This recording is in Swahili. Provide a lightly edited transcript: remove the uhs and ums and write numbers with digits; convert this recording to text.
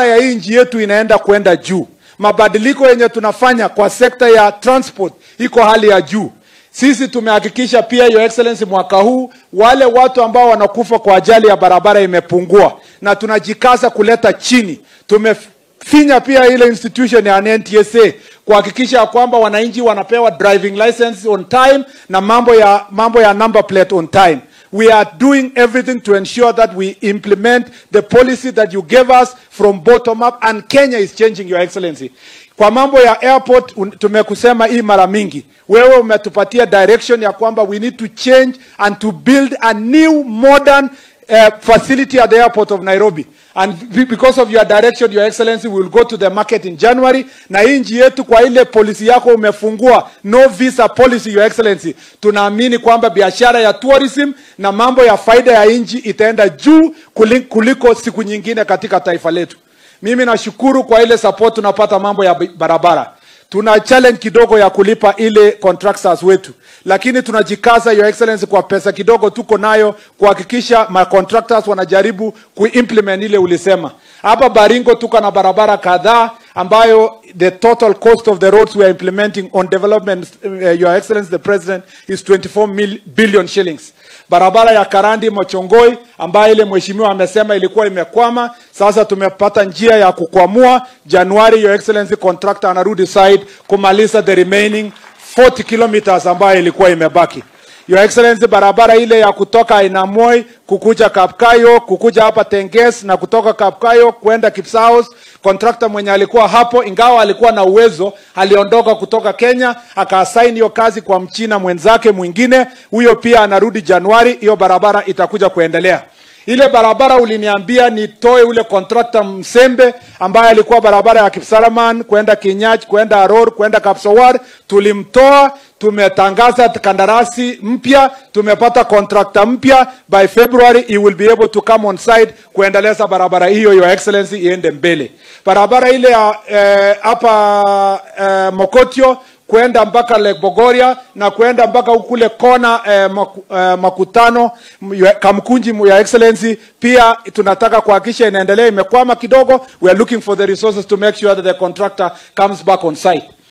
ya nchi yetu inaenda kwenda juu. Mabadiliko yenye tunafanya kwa sekta ya transport iko hali ya juu. Sisi tumehakikisha pia, Your Excellency, mwaka huu wale watu ambao wanakufa kwa ajali ya barabara imepungua, na tunajikaza kuleta chini. Tumefinya pia ile institution ya NTSA kuhakikisha kwamba wananchi wanapewa driving license on time na mambo ya number plate on time. We are doing everything to ensure that we implement the policy that you gave us from bottom up, and Kenya is changing, Your Excellency. Kwa mambo ya airport tumekusema hii mara mingi. Wewe umetupatia direction ya kwamba we need to change and to build a new modern facility at the airport of Nairobi. And because of your direction, Your Excellency, we will go to the market in January. Na nchi yetu kwa ile policy yako umefungua no visa policy, Your Excellency, tunaamini kwamba biashara ya tourism na mambo ya faida ya nchi itaenda juu kuliko siku nyingine katika taifa letu. Mimi nashukuru kwa ile support tunapata mambo ya barabara. Tuna challenge kidogo ya kulipa ile contractors wetu, lakini tunajikaza, Your Excellency, kwa pesa kidogo tuko nayo kuhakikisha ma contractors wanajaribu kuimplement ile ulisema. Hapa Baringo tuko na barabara kadhaa ambayo the total cost of the roads we are implementing on development, Your Excellency the President, is 24 billion shillings. Barabara ya Karandi Mochongoi ambayo ile mheshimiwa amesema ilikuwa imekwama, sasa tumepata njia ya kukwamua. Januari, Your Excellency, contractor anarudi site kumaliza the remaining 40 kilometers ambayo ilikuwa imebaki. Your Excellency, barabara ile ya kutoka Inamoi kukuja Kapkayo, kukuja hapa Tenges, na kutoka Kapkayo kwenda Kipsaos, contractor mwenye alikuwa hapo, ingawa alikuwa na uwezo, aliondoka kutoka Kenya, akaassign hiyo kazi kwa mchina mwenzake mwingine. Huyo pia anarudi Januari, hiyo barabara itakuja kuendelea. Ile barabara uliniambia nitoe ule contractor Msembe ambaye alikuwa barabara ya Kipsalaman kwenda Kinyach, kwenda Aror, kwenda Kapsowar, tulimtoa. Tumetangaza kandarasi mpya, tumepata contractor mpya. By February he will be able to come on site kuendeleza barabara hiyo, Your Excellency, iende mbele. Barabara ile hapa Mokotio kwenda mpaka Lake Bogoria na kwenda mpaka ukule kona Makutano Kamkunji, Your Excellency, pia tunataka kuhakikisha inaendelea. Imekwama kidogo. We are looking for the resources to make sure that the contractor comes back on site.